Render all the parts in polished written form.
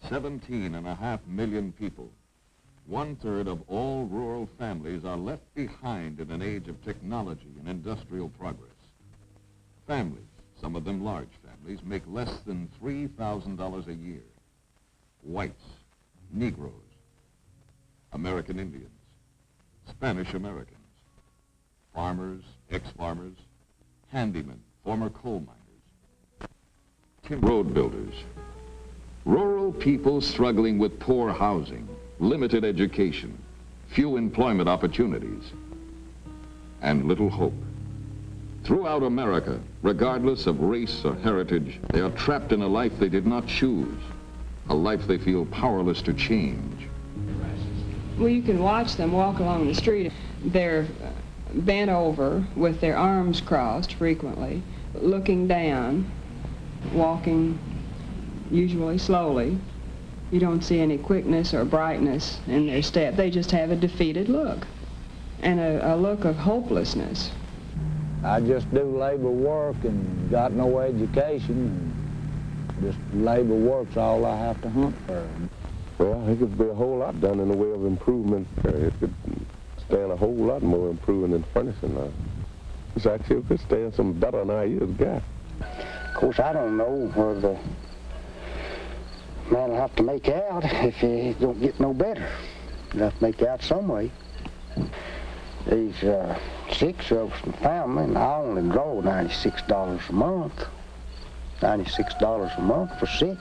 17.5 million people. 1/3 of all rural families are left behind in an age of technology and industrial progress. Families, some of them large families, make less than $3,000 a year. Whites, Negroes, American Indians, Spanish Americans, farmers, ex-farmers, handymen, former coal miners, road builders, rural people struggling with poor housing, limited education, few employment opportunities, and little hope. Throughout America, regardless of race or heritage, they are trapped in a life they did not choose, a life they feel powerless to change. Well, you can watch them walk along the street. They're bent over with their arms crossed frequently, looking down, walking usually slowly. You don't see any quickness or brightness in their step. They just have a defeated look and a look of hopelessness. I just do labor work and got no education. And just labor work's all I have to hunt for. Well, there could be a whole lot done in the way of improvement. It could stand a whole lot more improving than furnishing now. It's actually it could stand some better than our years got. Of course, I don't know where the man will have to make out if he don't get no better. He'll have to make out some way. These 6 of us in the family, and I only draw $96 a month. $96 a month for 6.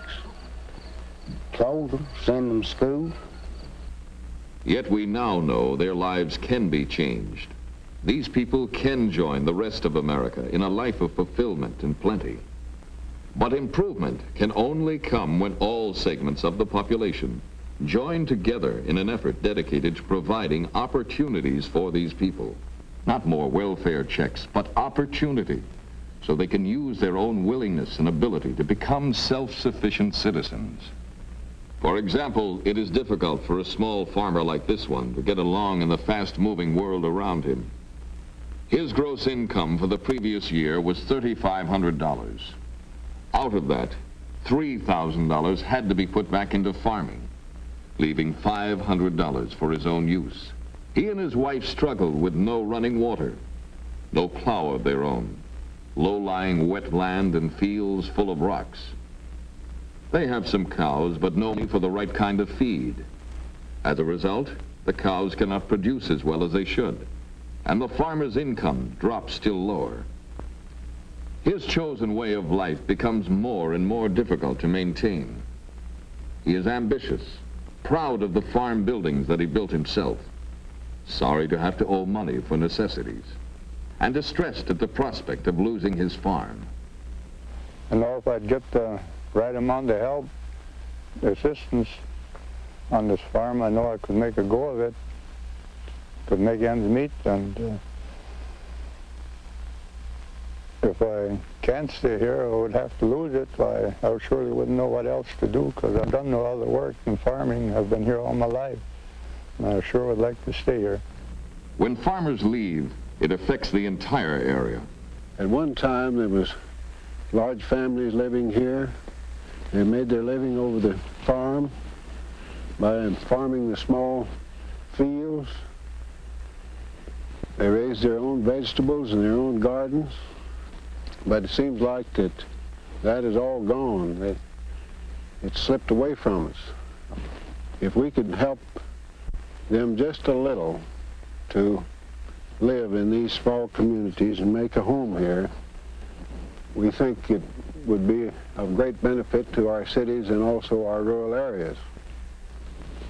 Clothe them, send them to school. Yet we now know their lives can be changed. These people can join the rest of America in a life of fulfillment and plenty. But improvement can only come when all segments of the population join together in an effort dedicated to providing opportunities for these people. Not more welfare checks, but opportunity, so they can use their own willingness and ability to become self-sufficient citizens. For example, it is difficult for a small farmer like this one to get along in the fast-moving world around him. His gross income for the previous year was $3,500. Out of that, $3,000 had to be put back into farming, leaving $500 for his own use. He and his wife struggled with no running water, no plow of their own, low-lying wet land and fields full of rocks. They have some cows, but no money for the right kind of feed. As a result, the cows cannot produce as well as they should, and the farmer's income drops still lower. His chosen way of life becomes more and more difficult to maintain. He is ambitious, proud of the farm buildings that he built himself, sorry to have to owe money for necessities, and distressed at the prospect of losing his farm. I know if I'd get the right amount of help, the assistance on this farm, I know I could make a go of it, could make ends meet, and if I can't stay here, I would have to lose it. I surely wouldn't know what else to do, because I've done no other work in farming. I've been here all my life, and I sure would like to stay here. When farmers leave, it affects the entire area. At one time, there was large families living here. They made their living over the farm by farming the small fields. They raised their own vegetables in their own gardens. But it seems like that is all gone. It slipped away from us. If we could help them just a little to live in these small communities and make a home here, we think it would be of great benefit to our cities and also our rural areas.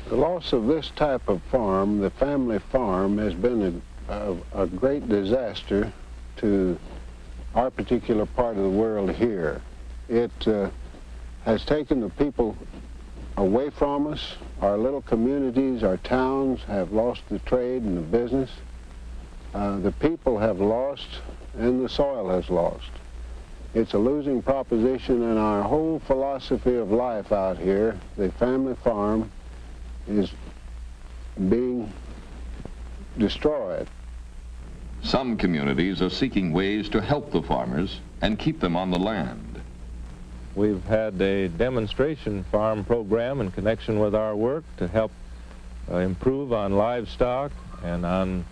The loss of this type of farm, the family farm, has been a great disaster to our particular part of the world here. It has taken the people away from us. Our little communities, our towns have lost the trade and the business. The people have lost and the soil has lost. It's a losing proposition, and our whole philosophy of life out here, the family farm, is being destroyed. Some communities are seeking ways to help the farmers and keep them on the land. We've had a demonstration farm program in connection with our work to help improve on livestock and on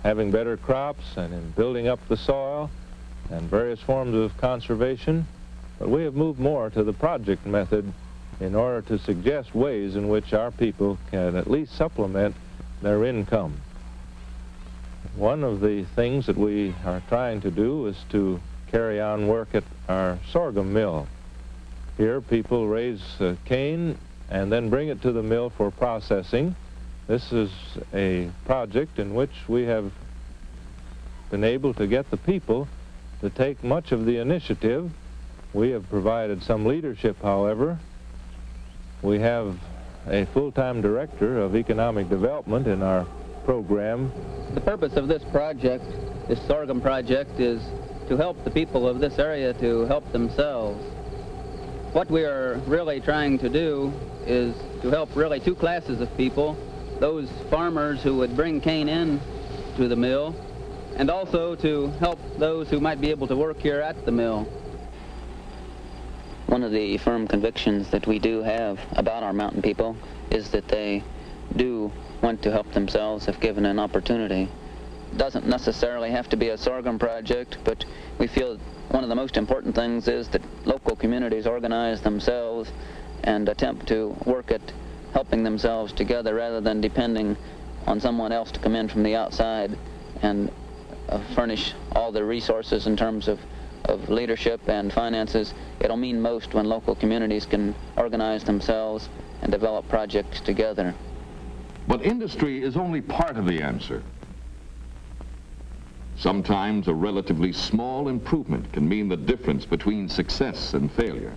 having better crops and in building up the soil and various forms of conservation. But we have moved more to the project method in order to suggest ways in which our people can at least supplement their income. One of the things that we are trying to do is to carry on work at our sorghum mill. Here people raise cane and then bring it to the mill for processing. This is a project in which we have been able to get the people to take much of the initiative. We have provided some leadership, however. We have a full-time director of economic development in our program. The purpose of this project, this sorghum project, is to help the people of this area to help themselves. What we are really trying to do is to help really two classes of people, those farmers who would bring cane in to the mill, and also to help those who might be able to work here at the mill. One of the firm convictions that we do have about our mountain people is that they do want to help themselves if given an opportunity. It doesn't necessarily have to be a sorghum project, but we feel one of the most important things is that local communities organize themselves and attempt to work at helping themselves together rather than depending on someone else to come in from the outside and furnish all the resources in terms of leadership and finances. It'll mean most when local communities can organize themselves and develop projects together. But industry is only part of the answer. Sometimes a relatively small improvement can mean the difference between success and failure.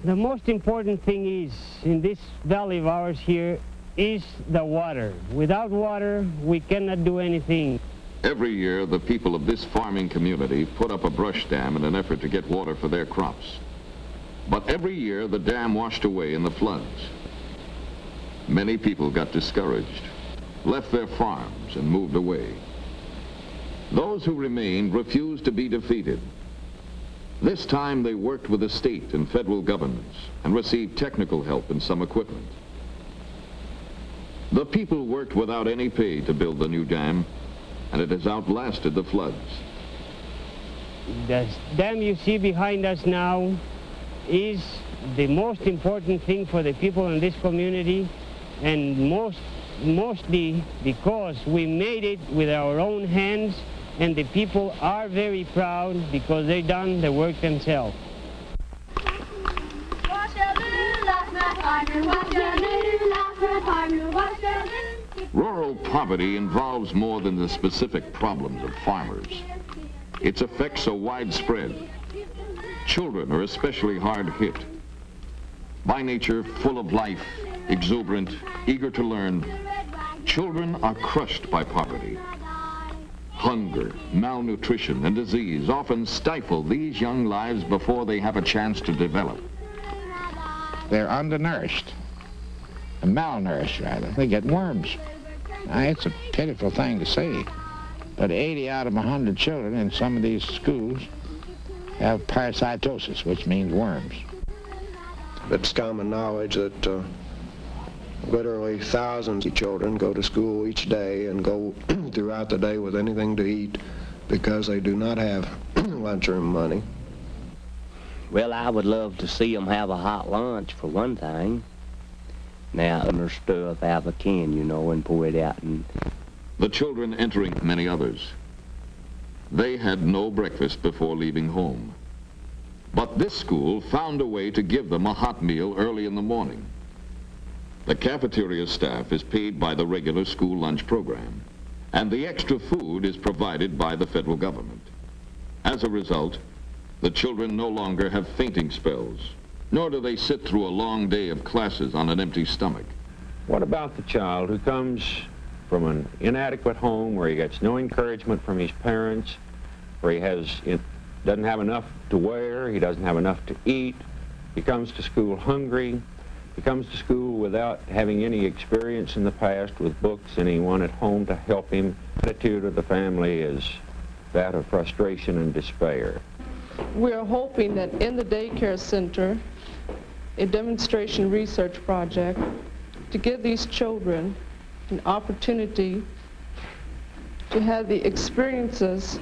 The most important thing is, in this valley of ours here, is the water. Without water, we cannot do anything. Every year, the people of this farming community put up a brush dam in an effort to get water for their crops. But every year, the dam washed away in the floods. Many people got discouraged, left their farms, and moved away. Those who remained refused to be defeated. This time, they worked with the state and federal governments and received technical help and some equipment. The people worked without any pay to build the new dam, and it has outlasted the floods. The dam you see behind us now is the most important thing for the people in this community, and mostly because we made it with our own hands, and the people are very proud because they done the work themselves. Rural poverty involves more than the specific problems of farmers. Its effects are widespread. Children are especially hard hit. By nature, full of life, exuberant, eager to learn, children are crushed by poverty. Hunger, malnutrition, and disease often stifle these young lives before they have a chance to develop. They're undernourished, malnourished rather. They get worms. Now, it's a pitiful thing to say, but 80 out of 100 children in some of these schools have parasitosis, which means worms. It's common knowledge that literally thousands of children go to school each day and go throughout the day with anything to eat because they do not have lunchroom money. Well, I would love to see them have a hot lunch, for one thing. Now, other stuff out of a can, you know, and pour it out. And the children entering many others. They had no breakfast before leaving home. But this school found a way to give them a hot meal early in the morning. The cafeteria staff is paid by the regular school lunch program, and the extra food is provided by the federal government. As a result, the children no longer have fainting spells, nor do they sit through a long day of classes on an empty stomach. What about the child who comes from an inadequate home where he gets no encouragement from his parents, where he doesn't have enough to wear, he doesn't have enough to eat, he comes to school hungry, he comes to school without having any experience in the past with books, anyone at home to help him? The attitude of the family is that of frustration and despair. We're hoping that in the daycare center, a demonstration research project to give these children an opportunity to have the experiences,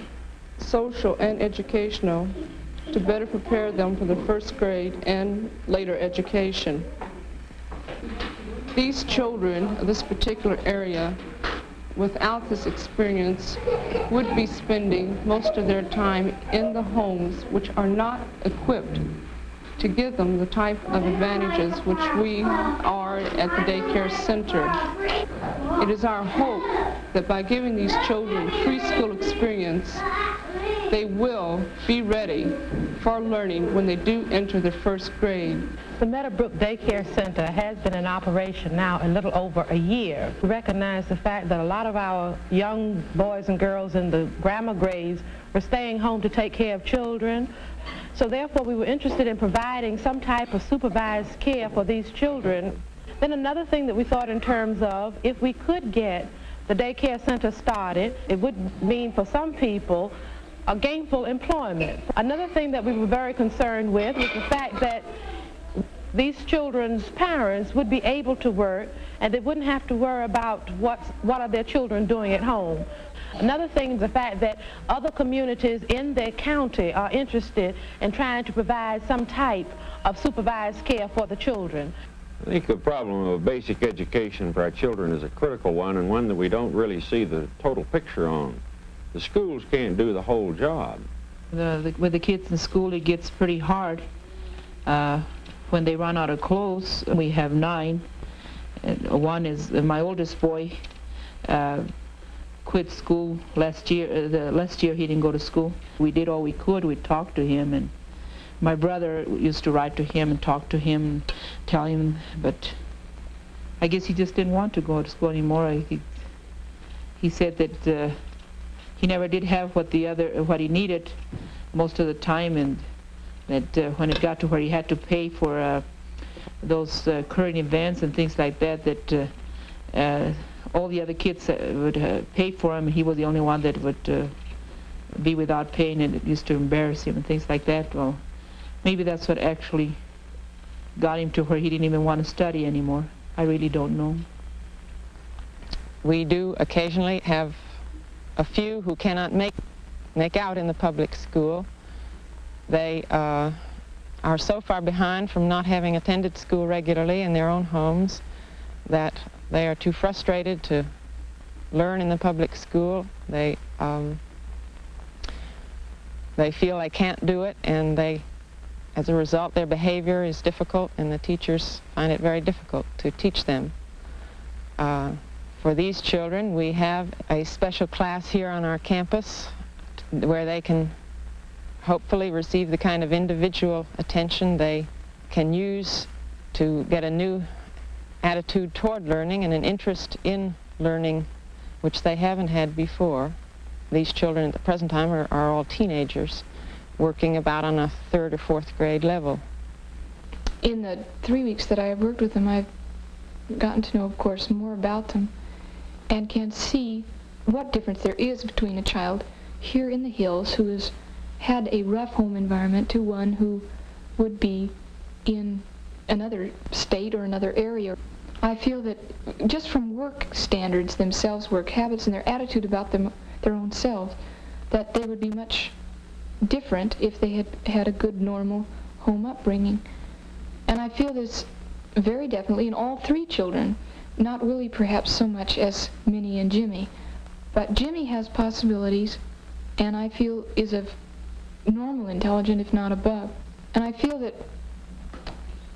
social and educational, to better prepare them for the first grade and later education. These children of this particular area, without this experience, would be spending most of their time in the homes which are not equipped to give them the type of advantages which we are at the daycare center. It is our hope that by giving these children free school experience, they will be ready for learning when they do enter the first grade. The Meadowbrook Daycare Center has been in operation now a little over a year. We recognize the fact that a lot of our young boys and girls in the grammar grades were staying home to take care of children. So therefore we were interested in providing some type of supervised care for these children. Then another thing that we thought in terms of, if we could get the daycare center started, it would mean for some people a gainful employment. Another thing that we were very concerned with was the fact that these children's parents would be able to work and they wouldn't have to worry about what are their children doing at home. Another thing is the fact that other communities in their county are interested in trying to provide some type of supervised care for the children. I think the problem of basic education for our children is a critical one, and one that we don't really see the total picture on. The schools can't do the whole job. With the kids in school, it gets pretty hard. When they run out of clothes, we have 9. One is my oldest boy quit school last year. Last year he didn't go to school. We did all we could. We talked to him, and my brother used to write to him and talk to him and tell him, but I guess he just didn't want to go to school anymore. He said that he never did have what he needed most of the time, and that when it got to where he had to pay for those current events and things like that, that all the other kids would pay for him, and he was the only one that would be without paying, and it used to embarrass him and things like that. Well, maybe that's what actually got him to where he didn't even want to study anymore. I really don't know. We do occasionally have a few who cannot make out in the public school. They are so far behind from not having attended school regularly in their own homes that they are too frustrated to learn in the public school. They feel they can't do it, and as a result, their behavior is difficult, and the teachers find it very difficult to teach them. For these children, we have a special class here on our campus where they can hopefully receive the kind of individual attention they can use to get a new attitude toward learning and an interest in learning, which they haven't had before. These children at the present time are all teenagers, working about on a 3rd or 4th grade level. In the 3 weeks that I have worked with them, I've gotten to know, of course, more about them and can see what difference there is between a child here in the hills who has had a rough home environment to one who would be in another state or another area. I feel that just from work standards themselves, work habits, and their attitude about their own selves, that they would be much different if they had had a good, normal home upbringing. And I feel this very definitely in all 3 children, not Willie perhaps so much as Minnie and Jimmy, but Jimmy has possibilities, and I feel is of normal intelligence, if not above. And I feel that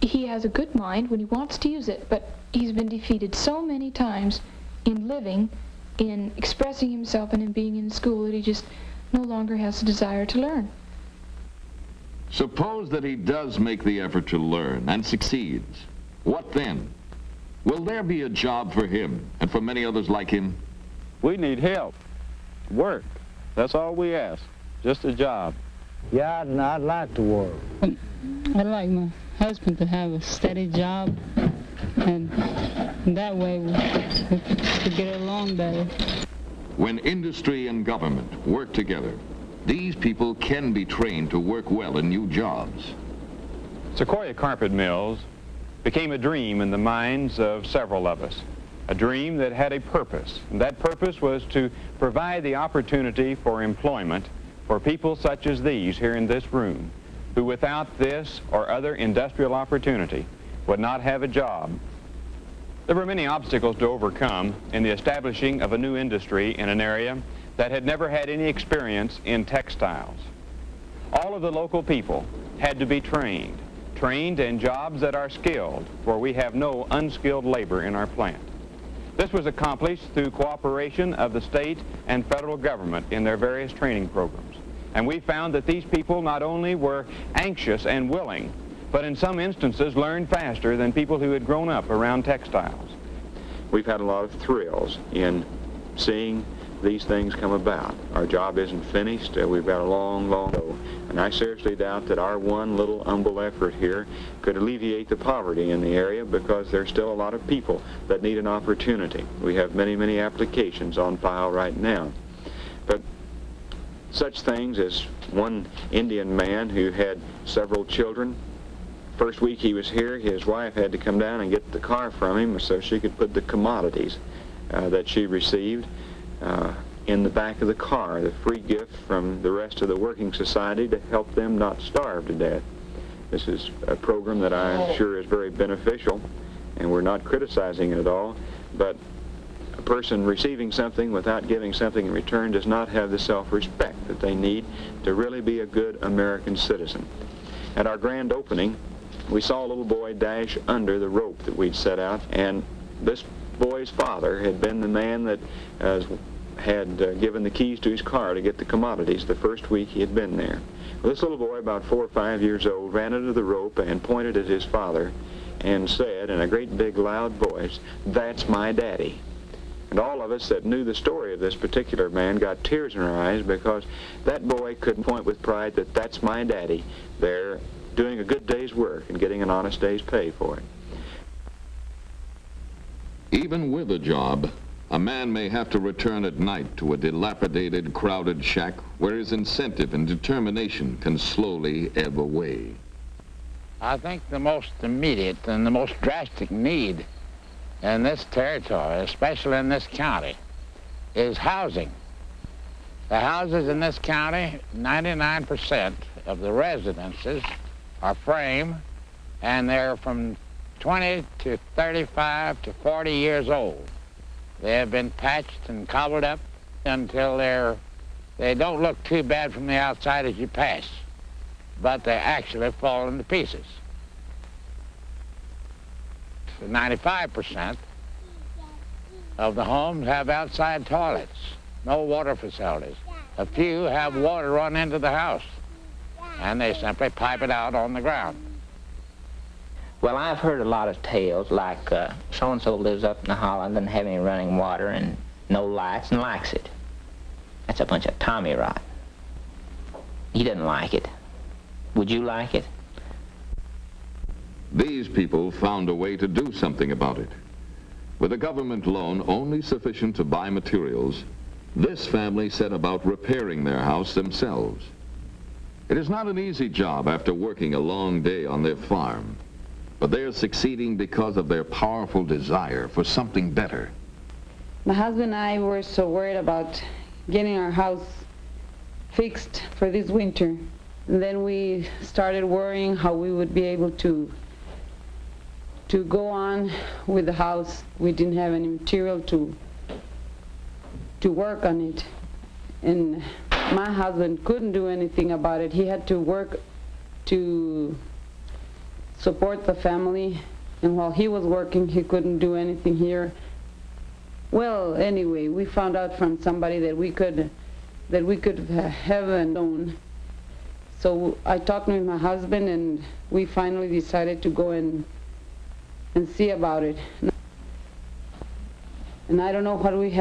he has a good mind when he wants to use it, but he's been defeated so many times in living, in expressing himself, and in being in school that he just no longer has a desire to learn. Suppose that he does make the effort to learn and succeeds. What then? Will there be a job for him and for many others like him? We need help, work. That's all we ask, just a job. Yeah, I'd like to work. I'd like my husband to have a steady job, and that way we could get along better. When industry and government work together, These people can be trained to work well in new jobs. Sequoia carpet mills became a dream in the minds of several of us, a dream that had a purpose, and that purpose was to provide the opportunity for employment for people such as these here in this room, who without this or other industrial opportunity would not have a job. There were many obstacles to overcome in the establishing of a new industry in an area that had never had any experience in textiles. All of the local people had to be trained in jobs that are skilled, for we have no unskilled labor in our plant. This was accomplished through cooperation of the state and federal government in their various training programs. And we found that these people not only were anxious and willing, but in some instances learned faster than people who had grown up around textiles. We've had a lot of thrills in seeing these things come about. Our job isn't finished. We've got a long, long go. And I seriously doubt that our one little humble effort here could alleviate the poverty in the area, because there's still a lot of people that need an opportunity. We have many, many applications on file right now. But such things as one Indian man who had several children. First week he was here, his wife had to come down and get the car from him so she could put the commodities that she received in the back of the car, the free gift from the rest of the working society to help them not starve to death. This is a program that I'm sure is very beneficial, and we're not criticizing it at all, but a person receiving something without giving something in return does not have the self-respect that they need to really be a good American citizen. At our grand opening, we saw a little boy dash under the rope that we'd set out, and this boy's father had been the man that had given the keys to his car to get the commodities the first week he had been there. Well, this little boy, about 4 or 5 years old, ran under the rope and pointed at his father and said in a great big loud voice, "That's my daddy." And all of us that knew the story of this particular man got tears in our eyes, because that boy could point with pride that that's my daddy there doing a good day's work and getting an honest day's pay for it. Even with a job, a man may have to return at night to a dilapidated, crowded shack where his incentive and determination can slowly ebb away. I think the most immediate and the most drastic need in this territory, especially in this county, is housing. The houses in this county, 99% of the residences are frame, and they're from 20 to 35 to 40 years old. They have been patched and cobbled up until they don't look too bad from the outside as you pass, but they actually fall into pieces. 95% of the homes have outside toilets, no water facilities. A few have water run into the house, and they simply pipe it out on the ground. Well, I've heard a lot of tales, like so-and-so lives up in the Holland and having running water and no lights and likes it. That's a bunch of Tommy rot. He doesn't like it. Would you like it? These people found a way to do something about it. With a government loan only sufficient to buy materials, this family set about repairing their house themselves. It is not an easy job after working a long day on their farm, but they are succeeding because of their powerful desire for something better. My husband and I were so worried about getting our house fixed for this winter. And then we started worrying how we would be able to go on with the house. We didn't have any material to work on it. And my husband couldn't do anything about it. He had to work to support the family, and while he was working, he couldn't do anything here. Well, anyway, we found out from somebody that we could have a loan. So I talked with my husband, and we finally decided to go and see about it. And I don't know what we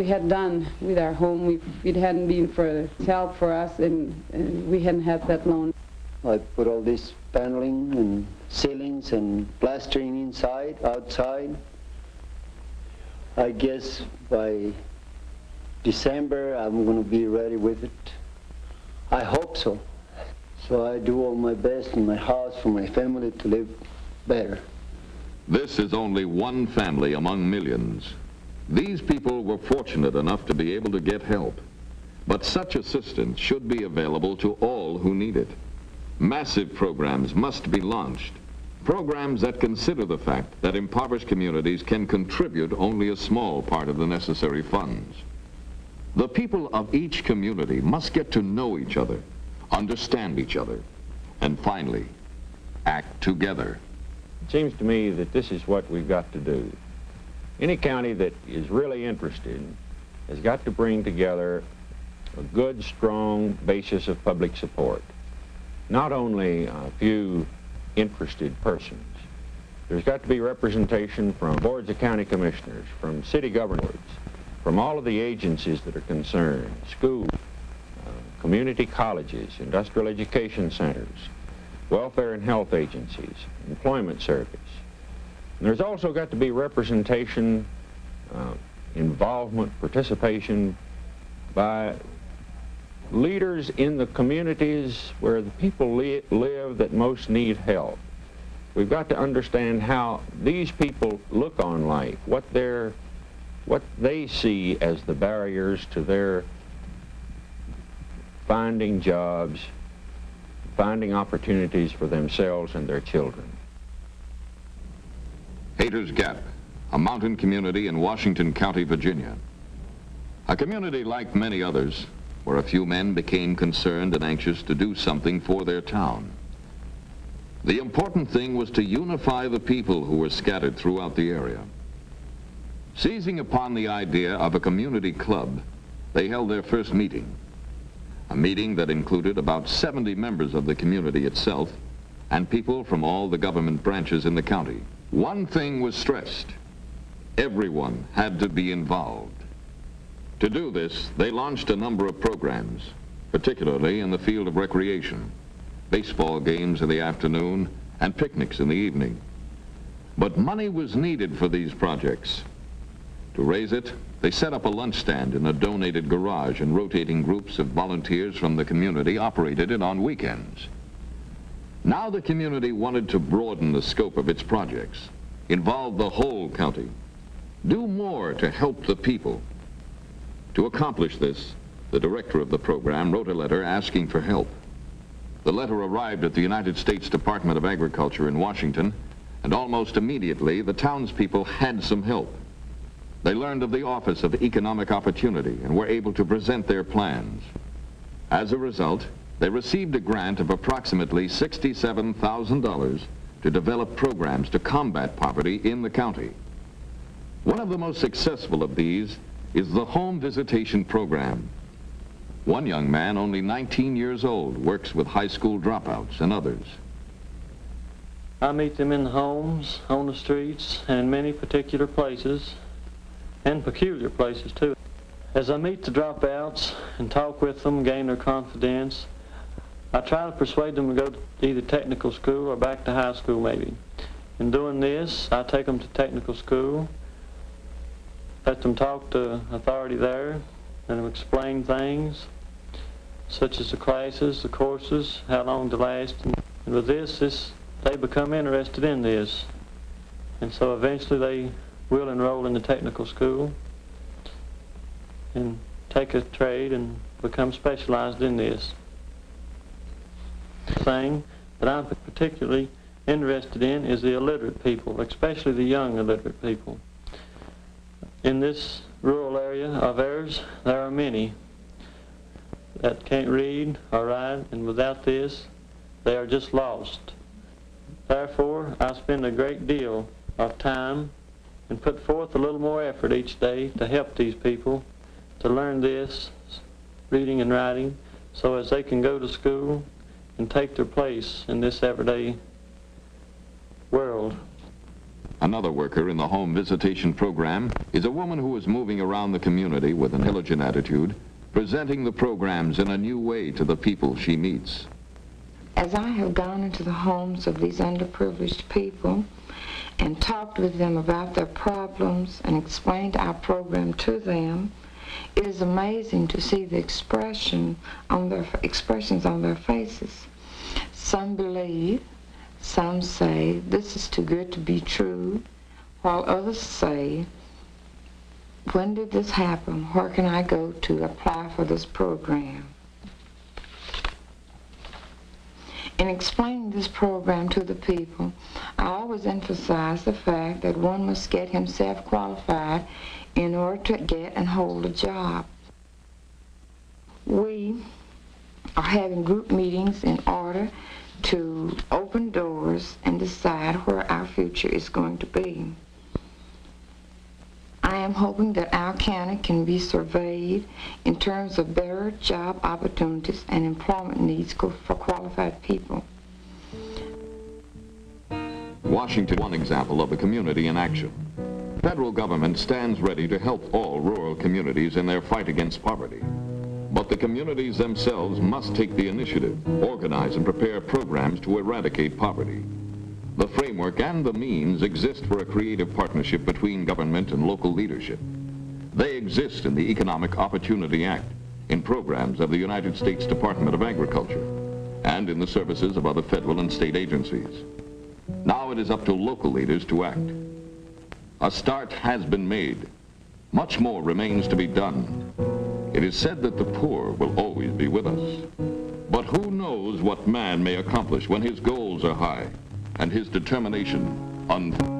had done with our home if it hadn't been for help for us, and we hadn't had that loan. I put all this paneling and ceilings and plastering inside, outside. I guess by December I'm going to be ready with it. I hope so. So I do all my best in my house for my family to live better. This is only one family among millions. These people were fortunate enough to be able to get help. But such assistance should be available to all who need it. Massive programs must be launched. Programs that consider the fact that impoverished communities can contribute only a small part of the necessary funds. The people of each community must get to know each other, understand each other, and finally, act together. It seems to me that this is what we've got to do. Any county that is really interested has got to bring together a good, strong basis of public support. Not only a few interested persons. There's got to be representation from boards of county commissioners, from city governors, from all of the agencies that are concerned, schools, community colleges, industrial education centers, welfare and health agencies, employment service. And there's also got to be representation, involvement, participation by leaders in the communities where the people live that most need help. We've got to understand how these people look on life, what they see as the barriers to their finding jobs, finding opportunities for themselves and their children. Hayter's Gap, a mountain community in Washington County, Virginia. A community like many others, where a few men became concerned and anxious to do something for their town. The important thing was to unify the people who were scattered throughout the area. Seizing upon the idea of a community club, they held their first meeting. A meeting that included about 70 members of the community itself and people from all the government branches in the county. One thing was stressed: everyone had to be involved. To do this, they launched a number of programs, particularly in the field of recreation, baseball games in the afternoon and picnics in the evening. But money was needed for these projects. To raise it, they set up a lunch stand in a donated garage, and rotating groups of volunteers from the community operated it on weekends. Now the community wanted to broaden the scope of its projects, involve the whole county, do more to help the people. To accomplish this, the director of the program wrote a letter asking for help. The letter arrived at the United States Department of Agriculture in Washington, and almost immediately the townspeople had some help. They learned of the Office of Economic Opportunity and were able to present their plans. As a result, they received a grant of approximately $67,000 to develop programs to combat poverty in the county. One of the most successful of these is the home visitation program. One young man, only 19 years old, works with high school dropouts and others. I meet them in the homes, on the streets, and in many particular places, and peculiar places too. As I meet the dropouts and talk with them, gain their confidence, I try to persuade them to go to either technical school or back to high school maybe. In doing this, I take them to technical school, let them talk to authority there, and explain things, such as the classes, the courses, how long they last. And with this, they become interested in this. And so eventually they will enroll in the technical school and take a trade and become specialized in this. The thing that I'm particularly interested in is the illiterate people, especially the young illiterate people. In this rural area of ours, there are many that can't read or write, and without this, they are just lost. Therefore, I spend a great deal of time and put forth a little more effort each day to help these people to learn this, reading and writing, so as they can go to school and take their place in this everyday world. Another worker in the home visitation program is a woman who is moving around the community with an intelligent attitude, presenting the programs in a new way to the people she meets. As I have gone into the homes of these underprivileged people and talked with them about their problems and explained our program to them, It is amazing to see the expressions on their faces. Some believe, some say, this is too good to be true, while others say, when did this happen? Where can I go to apply for this program? In explaining this program to the people, I always emphasize the fact that one must get himself qualified in order to get and hold a job. We are having group meetings in order to open doors and decide where our future is going to be. I am hoping that our county can be surveyed in terms of better job opportunities and employment needs for qualified people. Washington, one example of a community in action. Federal government stands ready to help all rural communities in their fight against poverty. But the communities themselves must take the initiative, organize and prepare programs to eradicate poverty. The framework and the means exist for a creative partnership between government and local leadership. They exist in the Economic Opportunity Act, in programs of the United States Department of Agriculture, and in the services of other federal and state agencies. Now it is up to local leaders to act. A start has been made. Much more remains to be done. It is said that the poor will always be with us. But who knows what man may accomplish when his goals are high and his determination unfailing.